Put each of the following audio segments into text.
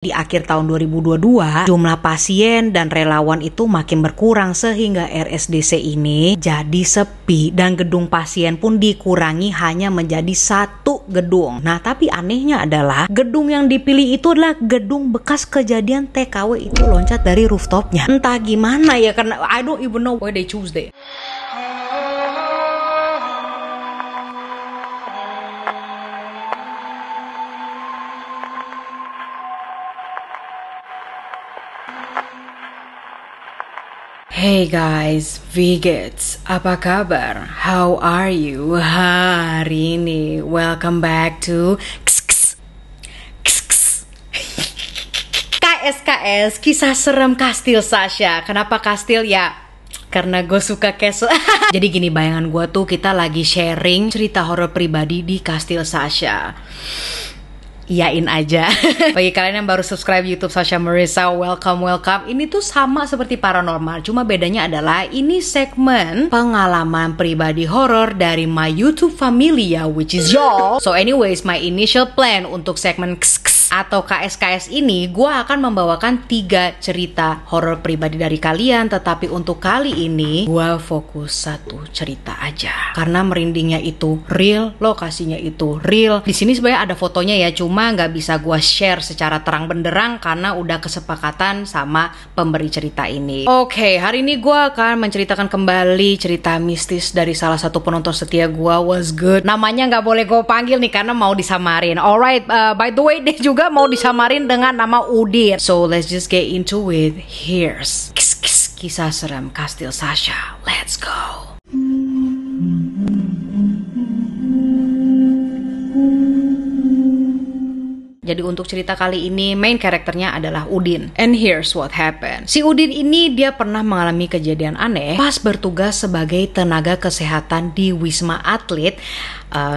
Di akhir tahun 2022, jumlah pasien dan relawan itu makin berkurang sehingga RSDC ini jadi sepi dan gedung pasien pun dikurangi hanya menjadi satu gedung. Nah, tapi anehnya adalah gedung yang dipilih itu adalah gedung bekas kejadian TKW itu loncat dari rooftopnya. Entah gimana ya, karena I don't even know why they choose that. Hey guys, Vigets, apa kabar? How are you hari ini? Welcome back to KSKS, kisah serem Kastil Sasha. Kenapa Kastil ya? Karena gue suka keso. Jadi gini, bayangan gue tuh kita lagi sharing cerita horor pribadi di Kastil Sasha. Iyain aja. Bagi kalian yang baru subscribe YouTube Sasha Marissa, welcome. Ini tuh sama seperti paranormal, cuma bedanya adalah ini segmen pengalaman pribadi horor dari my YouTube familia, which is y'all. So anyways, my initial plan untuk segmen atau KSKS ini, gue akan membawakan 3 cerita horor pribadi dari kalian. Tetapi untuk kali ini, gue fokus 1 cerita aja, karena merindingnya itu real, lokasinya itu real. Di sini sebenarnya ada fotonya ya, cuma nggak bisa gue share secara terang benderang karena udah kesepakatan sama pemberi cerita ini. Oke, hari ini gue akan menceritakan kembali cerita mistis dari salah satu penonton setia gue, Was Good. Namanya nggak boleh gue panggil nih karena mau disamarin. Alright, by the way dia juga mau disamarin dengan nama Udin. So let's just get into it. Here's kisah serem Kastil Sasha. Let's go. Jadi untuk cerita kali ini main karakternya adalah Udin. And here's what happened. Si Udin ini dia pernah mengalami kejadian aneh pas bertugas sebagai tenaga kesehatan di Wisma Atlet.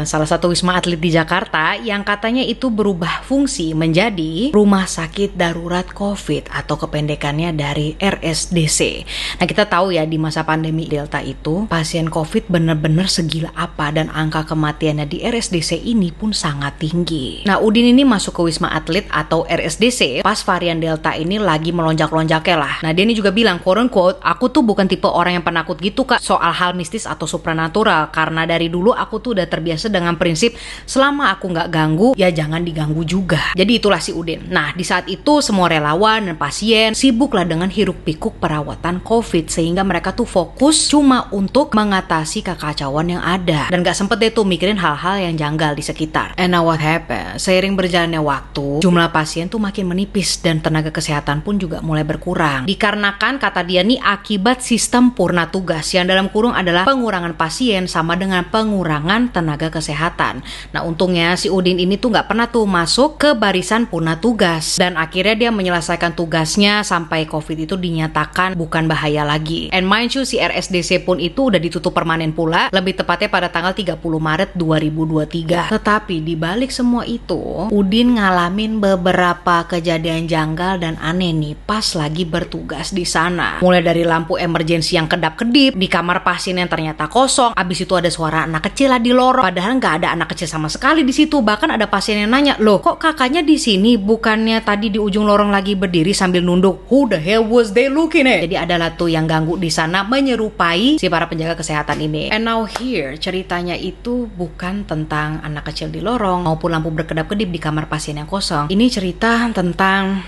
Salah satu wisma atlet di Jakarta yang katanya itu berubah fungsi menjadi rumah sakit darurat COVID atau kependekannya dari RSDC. Nah, kita tahu ya di masa pandemi Delta itu pasien COVID bener-bener segila apa dan angka kematiannya di RSDC ini pun sangat tinggi. Nah, Udin ini masuk ke wisma atlet atau RSDC pas varian Delta ini lagi melonjak-lonjaknya lah. Nah, dia ini juga bilang, quote unquote, aku tuh bukan tipe orang yang penakut gitu kak soal hal mistis atau supranatural, karena dari dulu aku tuh udah biasa dengan prinsip selama aku nggak ganggu ya jangan diganggu juga. Jadi itulah si Udin. Nah, di saat itu semua relawan dan pasien sibuklah dengan hiruk pikuk perawatan COVID sehingga mereka tuh fokus cuma untuk mengatasi kekacauan yang ada dan nggak sempet deh tuh mikirin hal-hal yang janggal di sekitar. And now what happened? Seiring berjalannya waktu, jumlah pasien tuh makin menipis dan tenaga kesehatan pun juga mulai berkurang. Dikarenakan kata dia nih akibat sistem purna tugas yang dalam kurung adalah pengurangan pasien sama dengan pengurangan tenaga kesehatan. Nah, untungnya si Udin ini tuh nggak pernah tuh masuk ke barisan purna tugas dan akhirnya dia menyelesaikan tugasnya sampai COVID itu dinyatakan bukan bahaya lagi. And mind you, si RSDC pun itu udah ditutup permanen pula, lebih tepatnya pada tanggal 30 Maret 2023. Tetapi di balik semua itu, Udin ngalamin beberapa kejadian janggal dan aneh nih pas lagi bertugas di sana. Mulai dari lampu emergensi yang kedap-kedip, di kamar pasien yang ternyata kosong, abis itu ada suara anak kecil lah di lorong. Padahal nggak ada anak kecil sama sekali di situ. Bahkan ada pasien yang nanya, loh kok kakaknya di sini? Bukannya tadi di ujung lorong lagi berdiri sambil nunduk? Who the hell was they looking at? Jadi adalah tuh yang ganggu di sana menyerupai si para penjaga kesehatan ini. And now here ceritanya itu bukan tentang anak kecil di lorong maupun lampu berkedap-kedip di kamar pasien yang kosong. Ini cerita tentang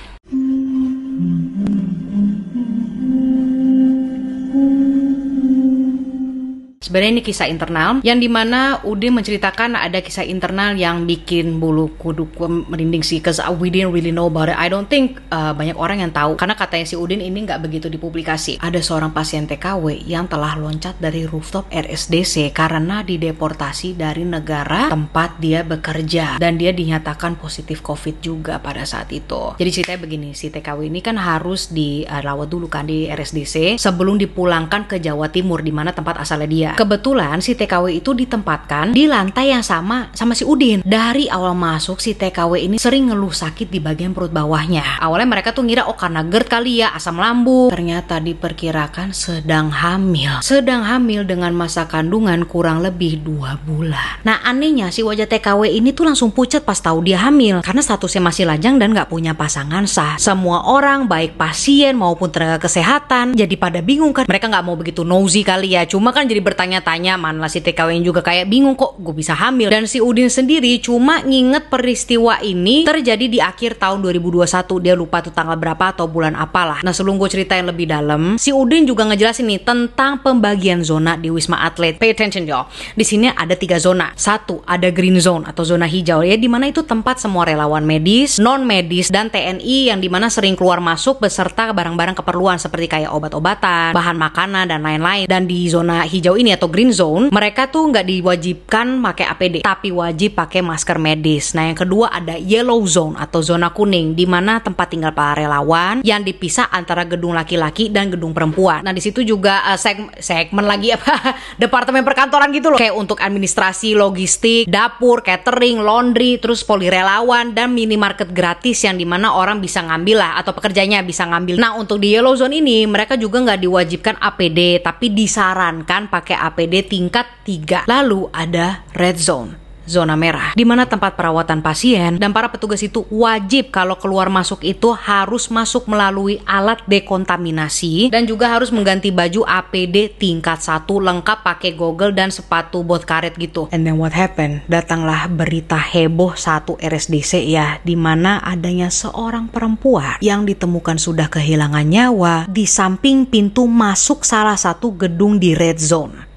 sebenarnya ini kisah internal yang dimana Udin menceritakan ada kisah internal yang bikin bulu kuduk merinding sih, cause we didn't really know about it. I don't think banyak orang yang tahu karena katanya si Udin ini nggak begitu dipublikasi. Ada seorang pasien TKW yang telah loncat dari rooftop RSDC karena dideportasi dari negara tempat dia bekerja dan dia dinyatakan positif COVID juga pada saat itu. Jadi ceritanya begini, si TKW ini kan harus dirawat dulu kan di RSDC sebelum dipulangkan ke Jawa Timur di mana tempat asalnya dia. Kebetulan si TKW itu ditempatkan di lantai yang sama si Udin. Dari awal masuk si TKW ini sering ngeluh sakit di bagian perut bawahnya. Awalnya mereka tuh ngira karena GERD kali ya, asam lambung. Ternyata diperkirakan sedang hamil. Sedang hamil dengan masa kandungan kurang lebih 2 bulan. Nah anehnya si wajah TKW ini tuh langsung pucat pas tahu dia hamil karena statusnya masih lajang dan gak punya pasangan sah. Semua orang baik pasien maupun tenaga kesehatan jadi pada bingung kan. Mereka gak mau begitu nosy kali ya, cuma kan jadi bertanya-tanya. Mana si TKW yang juga kayak bingung, kok gue bisa hamil. Dan si Udin sendiri cuma nginget peristiwa ini terjadi di akhir tahun 2021. Dia lupa tuh tanggal berapa atau bulan apalah. Nah sebelum gue ceritain lebih dalam, si Udin juga ngejelasin nih tentang pembagian zona di Wisma Atlet. Pay attention y'all. Di sini ada 3 zona. 1 ada green zone atau zona hijau ya, dimana itu tempat semua relawan medis, non medis dan TNI yang dimana sering keluar masuk beserta barang-barang keperluan seperti kayak obat-obatan, bahan makanan dan lain-lain. Dan di zona hijau ini atau green zone, mereka tuh nggak diwajibkan pakai APD, tapi wajib pakai masker medis. Nah yang kedua ada yellow zone atau zona kuning, di mana tempat tinggal para relawan yang dipisah antara gedung laki-laki dan gedung perempuan. Nah di situ juga segmen lagi apa departemen perkantoran gitu loh, kayak untuk administrasi, logistik, dapur, catering, laundry, terus polirelawan dan minimarket gratis yang dimana orang bisa ngambil lah atau pekerjanya bisa ngambil. Nah untuk di yellow zone ini mereka juga nggak diwajibkan APD, tapi disarankan pakai APD tingkat 3. Lalu ada red zone, zona merah, di mana tempat perawatan pasien dan para petugas itu wajib kalau keluar masuk itu harus masuk melalui alat dekontaminasi dan juga harus mengganti baju APD tingkat 1 lengkap pakai goggle dan sepatu bot karet gitu. And then what happened? Datanglah berita heboh satu RSDC ya, di mana adanya seorang perempuan yang ditemukan sudah kehilangan nyawa di samping pintu masuk salah satu gedung di red zone.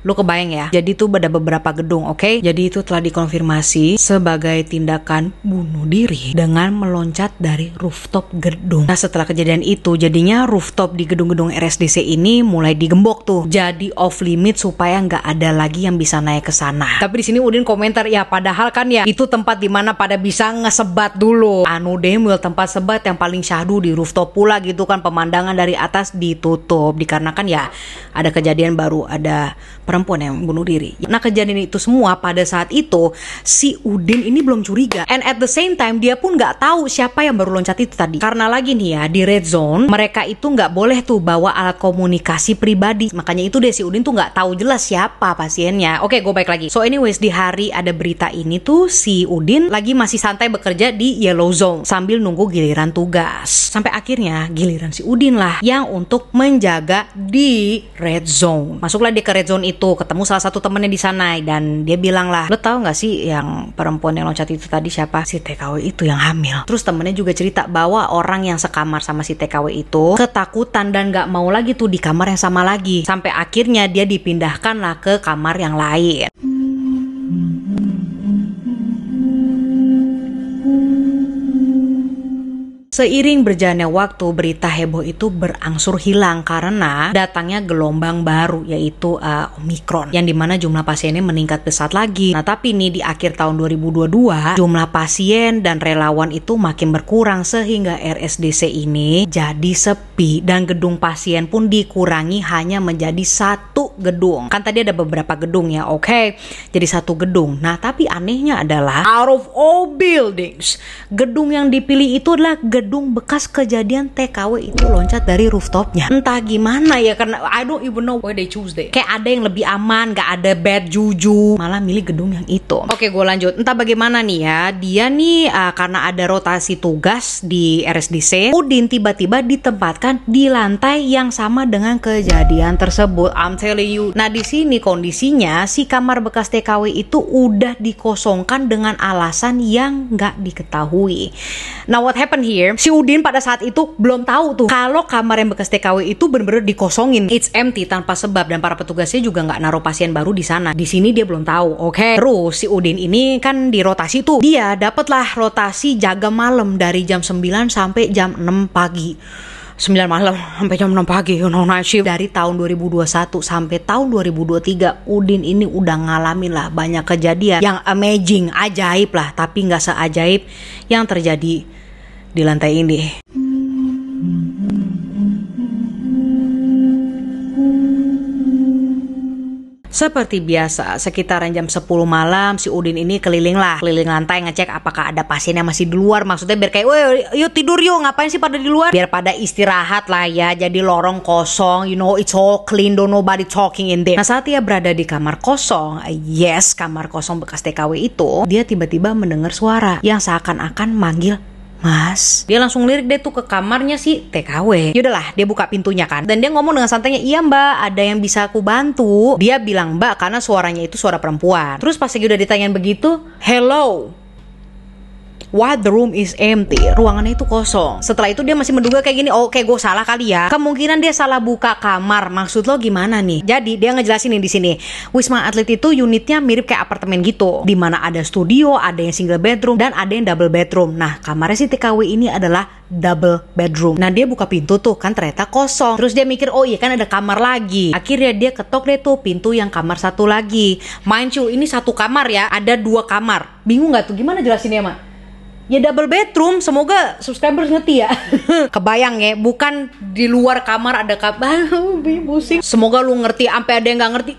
Lu kebayang ya? Jadi itu ada beberapa gedung, oke? Jadi itu telah dikonfirmasi sebagai tindakan bunuh diri dengan meloncat dari rooftop gedung. Nah setelah kejadian itu, jadinya rooftop di gedung-gedung RSDC ini mulai digembok tuh. Jadi off limit supaya nggak ada lagi yang bisa naik ke sana. Tapi di sini Udin komentar ya, padahal kan ya itu tempat dimana pada bisa ngesebat dulu. Anu demil tempat sebat yang paling syahdu di rooftop pula gitu kan, pemandangan dari atas ditutup dikarenakan ya ada kejadian baru ada perempuan yang bunuh diri. Nah kejadian itu semua pada saat itu si Udin ini belum curiga, and at the same time dia pun nggak tahu siapa yang baru loncat itu tadi. Karena lagi nih ya di red zone mereka itu nggak boleh tuh bawa alat komunikasi pribadi, makanya itu deh si Udin tuh nggak tahu jelas siapa pasiennya. Oke, gue balik lagi. So anyways, di hari ada berita ini tuh si Udin lagi masih santai bekerja di yellow zone sambil nunggu giliran tugas. Sampai akhirnya giliran si Udin lah yang untuk menjaga di red zone. Masuklah dia ke red zone itu, ketemu salah satu temennya di sana dan dia bilang lah, lo tahu nggak sih yang perempuan yang loncat itu tadi siapa? Si TKW itu yang hamil. Terus temennya juga cerita bahwa orang yang sekamar sama si TKW itu ketakutan dan nggak mau lagi tuh di kamar yang sama lagi. Sampai akhirnya dia dipindahkan lah ke kamar yang lain. Seiring berjalannya waktu, berita heboh itu berangsur hilang karena datangnya gelombang baru yaitu Omicron, yang dimana jumlah pasiennya meningkat pesat lagi. Nah tapi nih di akhir tahun 2022 jumlah pasien dan relawan itu makin berkurang sehingga RSDC ini jadi sepi dan gedung pasien pun dikurangi hanya menjadi 1 gedung. Kan tadi ada beberapa gedung ya, oke? Jadi 1 gedung. Nah tapi anehnya adalah out of all buildings, gedung yang dipilih itu adalah gedung bekas kejadian TKW itu loncat dari rooftopnya. Entah gimana ya, karena I don't even know why they choose that. Kayak ada yang lebih aman, gak ada bad juju, malah milih gedung yang itu. Oke, gue lanjut. Entah bagaimana nih ya, dia nih karena ada rotasi tugas di RSDC, Udin tiba-tiba ditempatkan di lantai yang sama dengan kejadian tersebut. I'm telling you. Nah di sini kondisinya si kamar bekas TKW itu udah dikosongkan dengan alasan yang gak diketahui. Now what happened here? Si Udin pada saat itu belum tahu tuh kalau kamar yang bekas TKW itu bener-bener dikosongin, it's empty tanpa sebab, dan para petugasnya juga nggak naruh pasien baru di sana. Di sini dia belum tahu, oke? Terus si Udin ini kan dirotasi tuh, dia dapatlah rotasi jaga malam dari jam 9 sampai jam 6 pagi. 9 malam sampai jam 6 pagi, night shift. Dari tahun 2021 sampai tahun 2023 Udin ini udah ngalamin lah banyak kejadian yang amazing, ajaib lah, tapi nggak seajaib yang terjadi di lantai ini. Seperti biasa, sekitaran jam 10 malam si Udin ini keliling lantai ngecek apakah ada pasien yang masih di luar. Maksudnya biar kayak, woi yuk tidur yuk, ngapain sih pada di luar? Biar pada istirahat lah ya, jadi lorong kosong, you know it's all clean, don't nobody talking in there. Nah saat dia berada di kamar kosong, yes kamar kosong bekas TKW itu, dia tiba-tiba mendengar suara yang seakan-akan manggil Mas. Dia langsung lirik deh tuh ke kamarnya si TKW. Yaudahlah, dia buka pintunya kan. Dan dia ngomong dengan santainya, iya mbak, ada yang bisa aku bantu. Dia bilang mbak karena suaranya itu suara perempuan. Terus pas lagi udah ditanyain begitu, hello, what, the room is empty. Ruangannya itu kosong. Setelah itu dia masih menduga kayak gini, oke gue salah kali ya. Kemungkinan dia salah buka kamar. Maksud lo gimana nih? Jadi dia ngejelasin nih di sini. Wisma Atlet itu unitnya mirip kayak apartemen gitu, di mana ada studio, ada yang single bedroom dan ada yang double bedroom. Nah kamarnya si TKW ini adalah double bedroom. Nah dia buka pintu tuh kan ternyata kosong. Terus dia mikir, oh iya kan ada kamar lagi. Akhirnya dia ketok deh tuh pintu yang kamar satu lagi. Mind you, ini satu kamar ya, ada 2 kamar. Bingung gak tuh gimana jelasinnya mak? Ya double bedroom, semoga subscribers ngerti ya. Kebayang ya, bukan di luar kamar ada kamar. Pusing. Semoga lu ngerti, sampai ada yang nggak ngerti.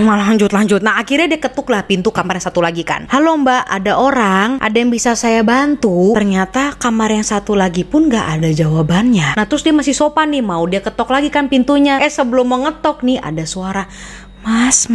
Malah lanjut. Nah akhirnya dia ketuk lah pintu kamar yang satu lagi kan. Halo mbak, ada orang, ada yang bisa saya bantu? Ternyata kamar yang satu lagi pun nggak ada jawabannya. Nah terus dia masih sopan nih, mau dia ketok lagi kan pintunya. Sebelum mau ngetok nih ada suara, Mas.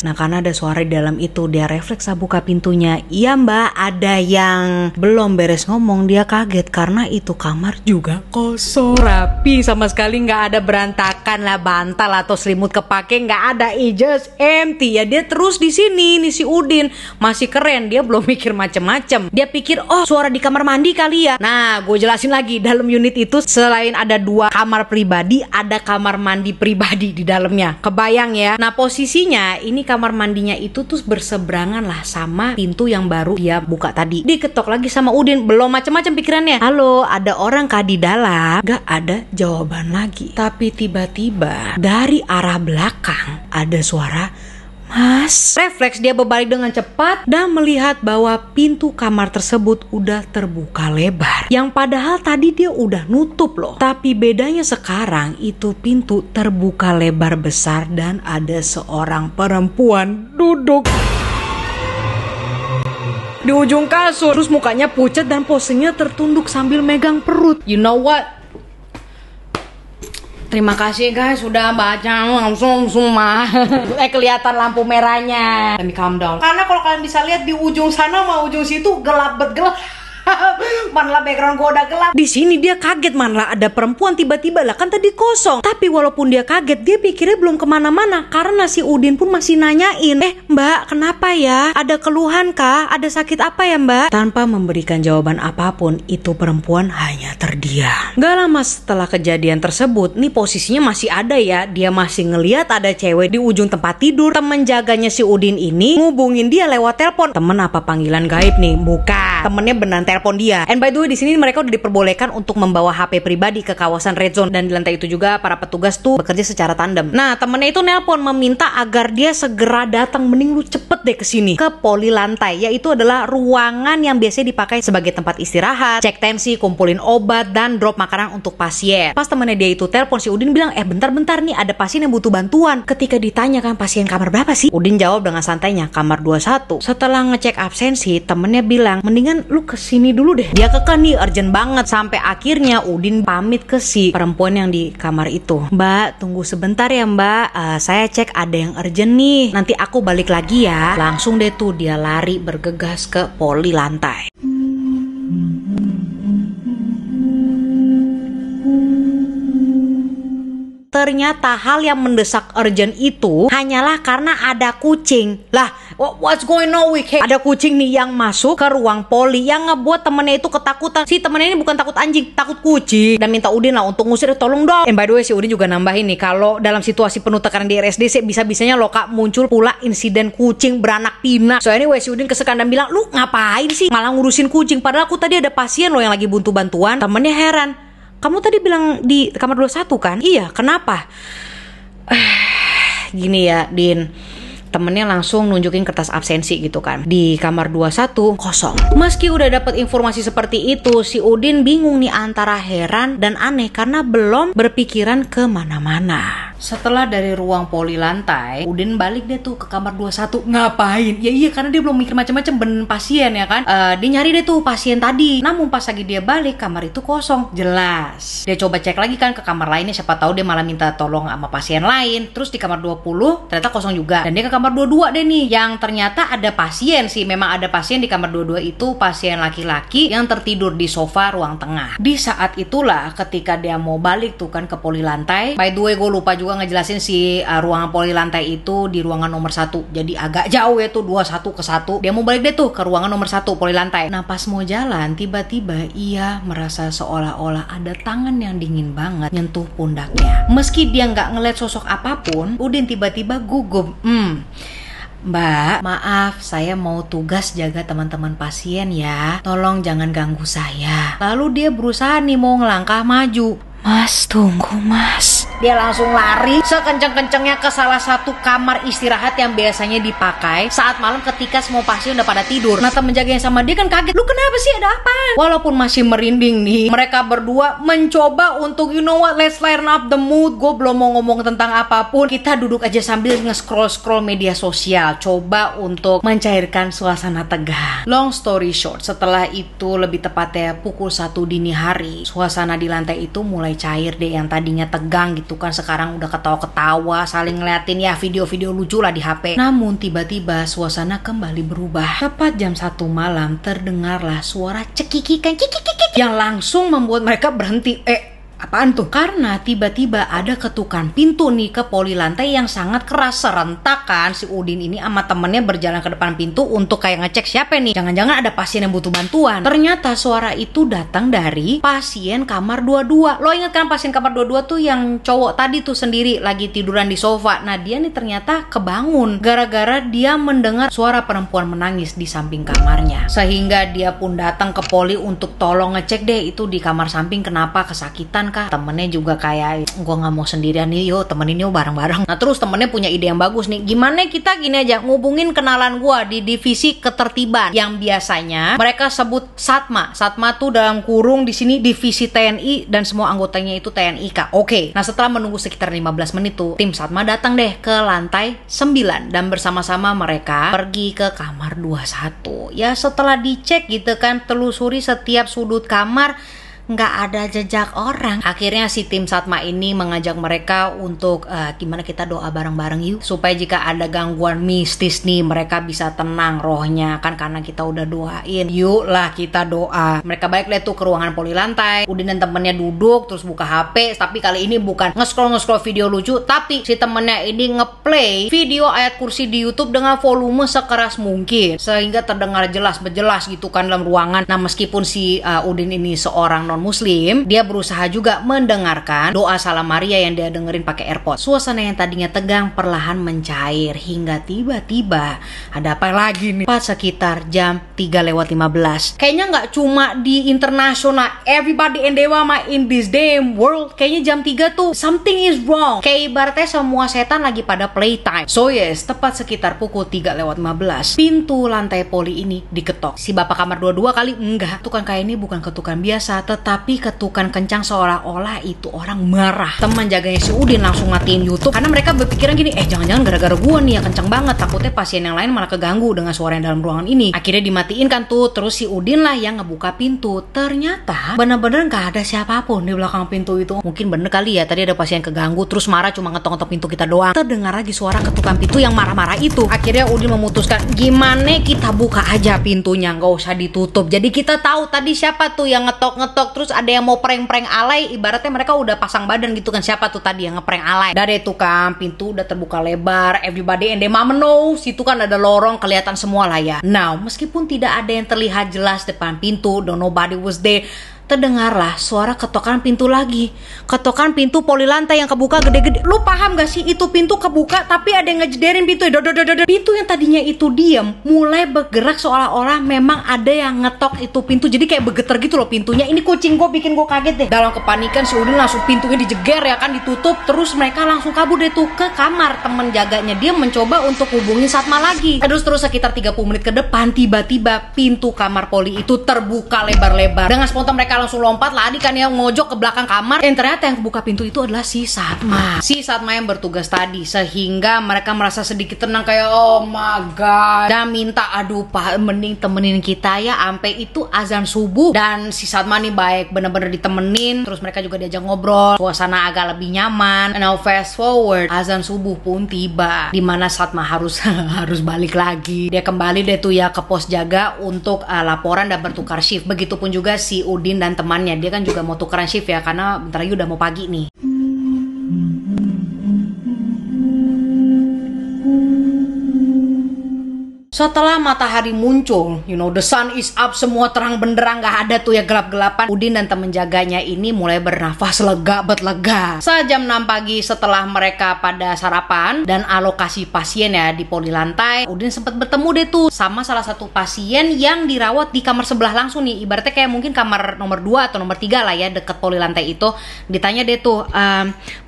Nah karena ada suara di dalam itu, dia refleks buka pintunya. Iya mbak, ada yang belum beres ngomong. Dia kaget karena itu kamar juga kosong, rapi, sama sekali nggak ada berantakan lah, bantal atau selimut kepake nggak ada, it just empty. Ya dia terus di sini nih si Udin masih keren, dia belum mikir macem-macem. Dia pikir oh suara di kamar mandi kali ya. Nah gue jelasin lagi, dalam unit itu selain ada 2 kamar pribadi, ada kamar mandi pribadi di dalamnya. Kebayang ya. Nah posisinya ini kamar mandinya itu tuh berseberangan lah sama pintu yang baru dia buka tadi. Diketok lagi sama Udin, belum macam-macam pikirannya. Halo, ada orang kah di dalam? Gak ada jawaban lagi. Tapi tiba-tiba dari arah belakang ada suara, Mas. Refleks dia berbalik dengan cepat dan melihat bahwa pintu kamar tersebut udah terbuka lebar. Yang padahal tadi dia udah nutup loh. Tapi bedanya sekarang itu pintu terbuka lebar besar dan ada seorang perempuan duduk di ujung kasur. Terus mukanya pucat dan posenya tertunduk sambil megang perut. You know what? Terima kasih guys sudah baca langsung semua. Kelihatan lampu merahnya. Let me calm down. Karena kalau kalian bisa lihat di ujung sana sama ujung situ gelap gelap. Manlah background gue udah gelap. Di sini dia kaget, manlah ada perempuan tiba-tiba lah, kan tadi kosong. Tapi walaupun dia kaget, dia pikirnya belum kemana-mana karena si Udin pun masih nanyain, mbak kenapa ya? Ada keluhan kah? Ada sakit apa ya mbak? Tanpa memberikan jawaban apapun, itu perempuan hanya terdiam. Gak lama setelah kejadian tersebut, nih posisinya masih ada ya, dia masih ngeliat ada cewek di ujung tempat tidur. Temen jaganya si Udin ini ngubungin dia lewat telepon. Temen apa panggilan gaib nih? Bukan, temennya beneran telepon dia. And by the way di sini mereka udah diperbolehkan untuk membawa HP pribadi ke kawasan red zone, dan di lantai itu juga para petugas tuh bekerja secara tandem. Nah temennya itu nelpon meminta agar dia segera datang, mending lu cepet deh kesini ke poli lantai, yaitu adalah ruangan yang biasanya dipakai sebagai tempat istirahat, cek tensi, kumpulin obat dan drop makanan untuk pasien. Pas temennya dia itu telepon, si Udin bilang bentar nih ada pasien yang butuh bantuan. Ketika ditanya kan pasien kamar berapa sih, Udin jawab dengan santainya kamar 21. Setelah ngecek absensi, temennya bilang mendingan lu kesini dulu deh. Dia kekeh nih, urgent banget. Sampai akhirnya Udin pamit ke si perempuan yang di kamar itu. Mbak, tunggu sebentar ya mbak, saya cek ada yang urgent nih, nanti aku balik lagi ya. Langsung deh tuh dia lari bergegas ke poli lantai. Ternyata hal yang mendesak urgent itu hanyalah karena ada kucing. Lah, what's going on with him? Ada kucing nih yang masuk ke ruang poli yang ngebuat temennya itu ketakutan. Si temennya ini bukan takut anjing, takut kucing. Dan minta Udin lah untuk ngusir, tolong dong. And by the way si Udin juga nambahin nih, kalau dalam situasi penuh tekanan di RSDC bisa-bisanya loh kak muncul pula insiden kucing beranak pinak. So anyway si Udin kesekan dan bilang, lu ngapain sih malah ngurusin kucing? Padahal aku tadi ada pasien loh yang lagi butuh bantuan. Temennya heran, kamu tadi bilang di kamar 21 kan? Iya, kenapa? Gini ya, Din. Temennya langsung nunjukin kertas absensi gitu kan. Di kamar 21 kosong. Meski udah dapat informasi seperti itu, si Udin bingung nih antara heran dan aneh karena belum berpikiran kemana-mana. Setelah dari ruang poli lantai, Udin balik deh tuh ke kamar 21. Ngapain? Ya iya, karena dia belum mikir macam-macam bener pasien ya kan. Dia nyari deh tuh pasien tadi. Namun pas lagi dia balik, kamar itu kosong. Jelas. Dia coba cek lagi kan ke kamar lainnya, siapa tahu dia malah minta tolong sama pasien lain. Terus di kamar 20 ternyata kosong juga. Dan dia ke kamar 22 deh nih, yang ternyata ada pasien sih. Memang ada pasien di kamar 22 itu, pasien laki-laki yang tertidur di sofa ruang tengah. Di saat itulah ketika dia mau balik tuh kan ke poli lantai. By the way, gue lupa juga ngejelasin si ruangan poli lantai itu di ruangan nomor 1. Jadi agak jauh ya tuh, 21 ke 1. Dia mau balik deh tuh ke ruangan nomor 1 poli lantai. Nah pas mau jalan, tiba-tiba ia merasa seolah-olah ada tangan yang dingin banget nyentuh pundaknya. Meski dia nggak ngeliat sosok apapun, Udin tiba-tiba gugup. Mbak, maaf, saya mau tugas jaga teman-teman pasien ya. Tolong jangan ganggu saya. Lalu dia berusaha nih mau ngelangkah maju. Mas, tunggu mas. Dia langsung lari sekenceng-kencengnya ke salah satu kamar istirahat yang biasanya dipakai saat malam ketika semua pasien udah pada tidur. Nah temen jaganya sama dia kan kaget. Lu kenapa sih, ada apa? Walaupun masih merinding nih, mereka berdua mencoba untuk you know what, let's lighten up the mood. Gue belum mau ngomong tentang apapun. Kita duduk aja sambil nge-scroll media sosial. Coba untuk mencairkan suasana tegang. Long story short, setelah itu lebih tepatnya pukul 1 dini hari, suasana di lantai itu mulai cair deh. Yang tadinya tegang gitu kan, sekarang udah ketawa-ketawa, saling ngeliatin ya video-video lucu lah di HP. Namun tiba-tiba suasana kembali berubah. Tepat jam 1 malam terdengarlah suara cekikikan yang langsung membuat mereka berhenti. Apaan tuh? Karena tiba-tiba ada ketukan pintu nih ke poli lantai yang sangat keras. Serentak kan si Udin ini sama temennya berjalan ke depan pintu untuk kayak ngecek siapa nih, jangan-jangan ada pasien yang butuh bantuan. Ternyata suara itu datang dari pasien kamar 22. Lo inget kan pasien kamar 22 tuh yang cowok tadi tuh sendiri lagi tiduran di sofa. Nah dia nih ternyata kebangun gara-gara dia mendengar suara perempuan menangis di samping kamarnya. Sehingga dia pun datang ke poli untuk tolong ngecek deh itu di kamar samping kenapa, kesakitan kah. Temennya juga kayak gue nggak mau sendirian nih, yuk temenin yuk bareng-bareng. Nah terus temennya punya ide yang bagus nih, gimana kita gini aja ngubungin kenalan gue di divisi ketertiban yang biasanya mereka sebut Satma. Satma tuh dalam kurung di sini divisi TNI dan semua anggotanya itu TNI Kak. Oke. Nah setelah menunggu sekitar 15 menit tuh tim Satma datang deh ke lantai 9 dan bersama-sama mereka pergi ke kamar 21. Ya setelah dicek gitu kan, telusuri setiap sudut kamar, nggak ada jejak orang. Akhirnya si tim Satma ini mengajak mereka untuk gimana kita doa bareng-bareng yuk, supaya jika ada gangguan mistis nih mereka bisa tenang rohnya kan, karena kita udah doain. Yuk lah kita doa. Mereka balik deh tuh ke ruangan poli lantai. Udin dan temennya duduk terus buka HP, tapi kali ini bukan nge-scroll video lucu, tapi si temennya ini ngeplay video ayat kursi di YouTube dengan volume sekeras mungkin sehingga terdengar jelas gitu kan dalam ruangan. Nah meskipun si Udin ini seorang non-muslim, dia berusaha juga mendengarkan doa salam Maria yang dia dengerin pakai AirPods. Suasana yang tadinya tegang perlahan mencair hingga tiba-tiba ada apa lagi nih? Pas sekitar jam 3:15. Kayaknya nggak cuma di internasional, everybody in Dewa in this damn world. Kayaknya jam 3 tuh something is wrong. Kayak ibaratnya semua setan lagi pada playtime. So yes, tepat sekitar pukul 3:15, pintu lantai poli ini diketok. Si bapak kamar 22 kali enggak. Ketukan kayak ini bukan ketukan biasa, tetapi ketukan kencang seolah-olah itu orang marah. Teman jaganya si Udin langsung matiin YouTube karena mereka berpikiran gini, jangan-jangan gara-gara gua nih ya kencang banget, takutnya pasien yang lain malah keganggu dengan suara yang dalam ruangan ini. Akhirnya dimatiin kan tuh. Terus si Udin lah yang ngebuka pintu. Ternyata bener-bener gak ada siapapun di belakang pintu itu. Mungkin bener kali ya tadi ada pasien keganggu terus marah cuma ngetok-ngetok pintu kita doang. Terdengar lagi suara ketukan pintu yang marah-marah itu. Akhirnya Udin memutuskan, gimana kita buka aja pintunya, gak usah ditutup. Jadi kita tahu tadi siapa tuh yang ngetok-ngetok, terus ada yang mau prank-prank alay. Ibaratnya mereka udah pasang badan gitu kan, siapa tuh tadi yang ngeprank alay. Dari itu kan pintu udah terbuka lebar, everybody and their mama knows, situ kan ada lorong, kelihatan semua lah ya. Now meskipun tidak ada yang terlihat jelas depan pintu, nobody was there, terdengarlah suara ketokan pintu lagi. Ketokan pintu poli lantai yang kebuka gede-gede. Lu paham gak sih, itu pintu kebuka tapi ada yang ngejederin pintu. Pintu yang tadinya itu diam mulai bergerak seolah-olah memang ada yang ngetok itu pintu. Jadi kayak bergetar gitu loh pintunya. Ini kucing gue bikin gue kaget deh. Dalam kepanikan si Udin langsung pintunya dijeger ya kan, ditutup. Terus mereka langsung kabur deh tuh ke kamar temen jaganya. Dia mencoba untuk hubungin Satma lagi. Terus sekitar 30 menit ke depan tiba-tiba pintu kamar poli itu terbuka lebar-lebar. Dengan spontan mereka langsung lompat lari kan ya, ngojok ke belakang kamar. Dan ternyata yang buka pintu itu adalah si Satma. Si Satma yang bertugas tadi, sehingga mereka merasa sedikit tenang kayak oh my god. Dan minta aduh Pak, mending temenin kita ya sampai itu azan subuh. Dan si Satma nih baik, bener-bener ditemenin. Terus mereka juga diajak ngobrol, suasana agak lebih nyaman. Now fast forward, azan subuh pun tiba, dimana Satma harus harus balik lagi. Dia kembali deh tuh ya ke pos jaga untuk laporan dan bertukar shift. Begitupun juga si Udin dan temannya, dia kan juga mau tukeran shift ya, karena bentar lagi udah mau pagi nih. Setelah matahari muncul, you know, the sun is up, semua terang benderang, gak ada tuh ya gelap-gelapan. Udin dan temen jaganya ini mulai bernafas lega lega. Sejam 6 pagi setelah mereka pada sarapan dan alokasi pasien ya di poli lantai, Udin sempat bertemu deh tuh sama salah satu pasien yang dirawat di kamar sebelah langsung nih. Ibaratnya kayak mungkin kamar nomor 2 atau nomor 3 lah ya, deket poli lantai itu. Ditanya deh tuh,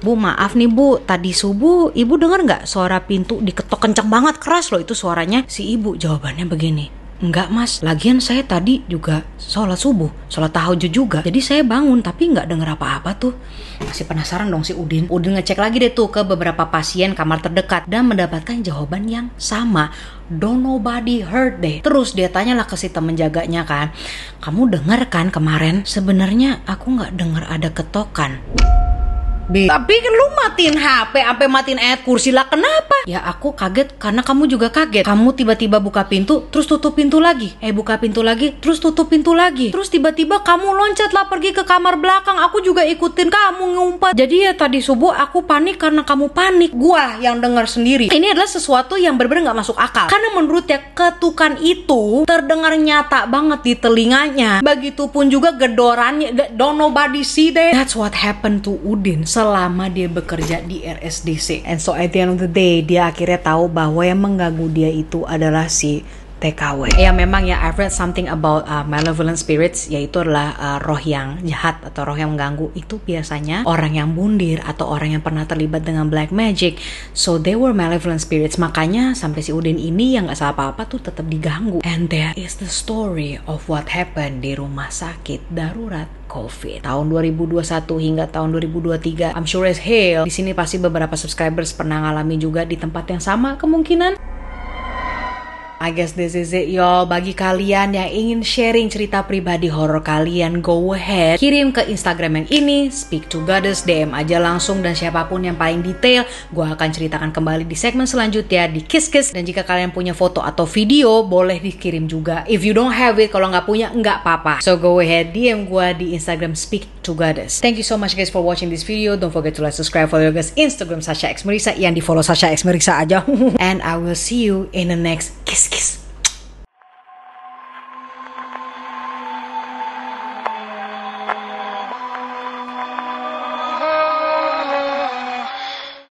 Bu maaf nih Bu, tadi subuh Ibu dengar gak suara pintu diketok kenceng banget, keras loh itu suaranya. Si Ibu jawabannya begini, enggak Mas, lagian saya tadi juga sholat subuh, sholat tahajud juga, jadi saya bangun tapi nggak denger apa-apa tuh. Masih penasaran dong si Udin. Udin ngecek lagi deh tuh ke beberapa pasien kamar terdekat dan mendapatkan jawaban yang sama. Don't nobody heard deh. Terus dia tanyalah ke si temen jaganya kan, kamu denger kan kemarin? Sebenarnya aku nggak denger ada ketokan. Tapi lu matiin HP sampai matiin ayat kursi lah, kenapa? Ya aku kaget karena kamu juga kaget. Kamu tiba-tiba buka pintu terus tutup pintu lagi, buka pintu lagi terus tutup pintu lagi, terus tiba-tiba kamu loncat lah pergi ke kamar belakang. Aku juga ikutin kamu ngumpet. Jadi ya tadi subuh aku panik karena kamu panik. Gua yang dengar sendiri. Ini adalah sesuatu yang benar-benar gak masuk akal, karena menurutnya ketukan itu terdengar nyata banget di telinganya. Begitupun juga gedorannya. Don't nobody see that. That's what happened to Udin selama dia bekerja di RSDC. And so at the end of the day, dia akhirnya tahu bahwa yang mengganggu dia itu adalah si TKW. Ya memang ya, I've read something about malevolent spirits, yaitu adalah roh yang jahat atau roh yang mengganggu. Itu biasanya orang yang bundir atau orang yang pernah terlibat dengan black magic. So they were malevolent spirits. Makanya sampai si Udin ini yang gak salah apa-apa tuh tetap diganggu. And that is the story of what happened di rumah sakit darurat COVID tahun 2021 hingga tahun 2023. I'm sure as hell di sini pasti beberapa subscribers pernah ngalami juga di tempat yang sama kemungkinan. I guess this is it y'all. Bagi kalian yang ingin sharing cerita pribadi horor kalian, go ahead, kirim ke Instagram yang ini, Speak to Goddess, DM aja langsung, dan siapapun yang paling detail gue akan ceritakan kembali di segmen selanjutnya di Kiss Kiss. Dan jika kalian punya foto atau video, boleh dikirim juga. If you don't have it, kalau nggak punya nggak apa-apa. So go ahead, DM gue di Instagram Speak to Goddess. Thank you so much guys for watching this video. Don't forget to like, subscribe, follow guys Instagram Sasha X Merisa, yang di follow Sasha X Merisa aja. And I will see you in the next Kiss Kiss.